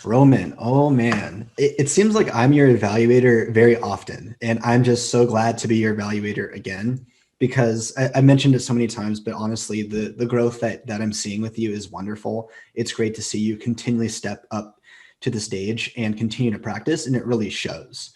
Roman, oh man, it seems like I'm your evaluator very often, and I'm just so glad to be your evaluator again because I mentioned it so many times, but honestly, the growth that I'm seeing with you is wonderful. It's great to see you continually step up to the stage and continue to practice, and it really shows.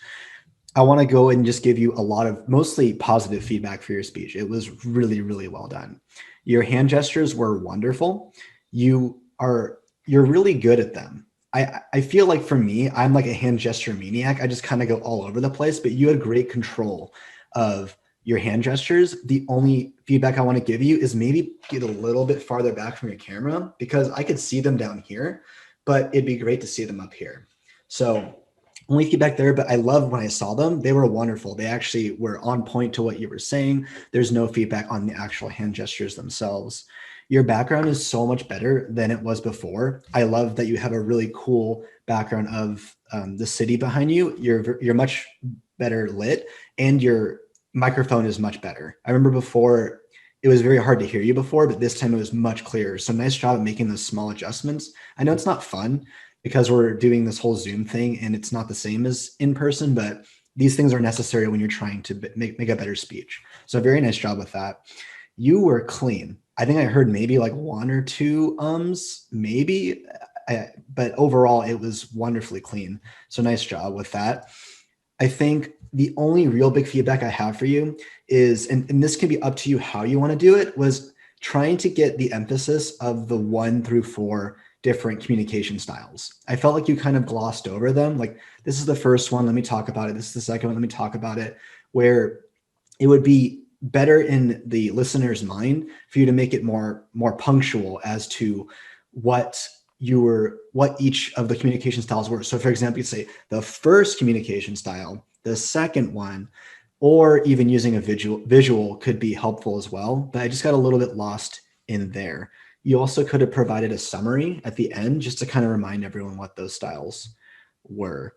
I want to go and just give you a lot of mostly positive feedback for your speech. It was really, really well done. Your hand gestures were wonderful. You are you're really good at them. I feel like for me, I'm like a hand gesture maniac. I just kind of go all over the place, but you had great control of your hand gestures. The only feedback I want to give you is maybe get a little bit farther back from your camera because I could see them down here, but it'd be great to see them up here. So only feedback there, but I love when I saw them. They were wonderful. They actually were on point to what you were saying. There's no feedback on the actual hand gestures themselves. Your background is so much better than it was before. I love that you have a really cool background of the city behind you. You're much better lit, and your microphone is much better. I remember before it was very hard to hear you before, but this time it was much clearer. So nice job at making those small adjustments. I know it's not fun because we're doing this whole Zoom thing and it's not the same as in person, but these things are necessary when you're trying to make a better speech. So very nice job with that. You were clean. I think I heard maybe like one or two maybe, but overall it was wonderfully clean. So nice job with that. I think the only real big feedback I have for you is, and this can be up to you how you want to do it, was trying to get the emphasis of the 1 through 4 different communication styles. I felt like you kind of glossed over them. Like, this is the first one, let me talk about it. This is the second one, let me talk about it. Where it would be better in the listener's mind for you to make it more punctual as to what what each of the communication styles were. So for example, you say the first communication style, the second one, or even using a visual could be helpful as well. But I just got a little bit lost in there. You also could have provided a summary at the end just to kind of remind everyone what those styles were.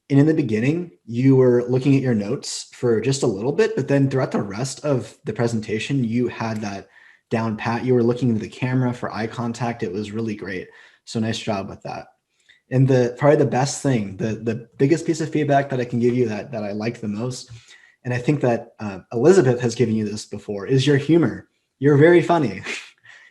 And in the beginning, you were looking at your notes for just a little bit, but then throughout the rest of the presentation, you had that down pat. You were looking into the camera for eye contact. It was really great. So nice job with that. And probably the best thing, the biggest piece of feedback that I can give you that I like the most, and I think that Elizabeth has given you this before, is your humor. You're very funny.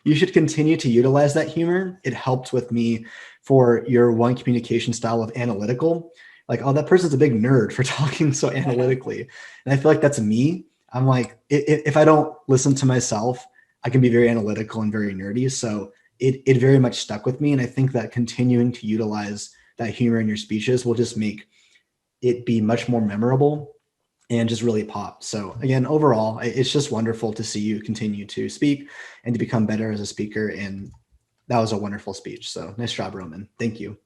You should continue to utilize that humor. It helped with me for your one communication style of analytical. Like, oh, that person's a big nerd for talking so analytically. And I feel like that's me. I'm like, if I don't listen to myself, I can be very analytical and very nerdy. So it very much stuck with me. And I think that continuing to utilize that humor in your speeches will just make it be much more memorable and just really pop. So again, overall, it's just wonderful to see you continue to speak and to become better as a speaker. And that was a wonderful speech. So nice job, Roman. Thank you.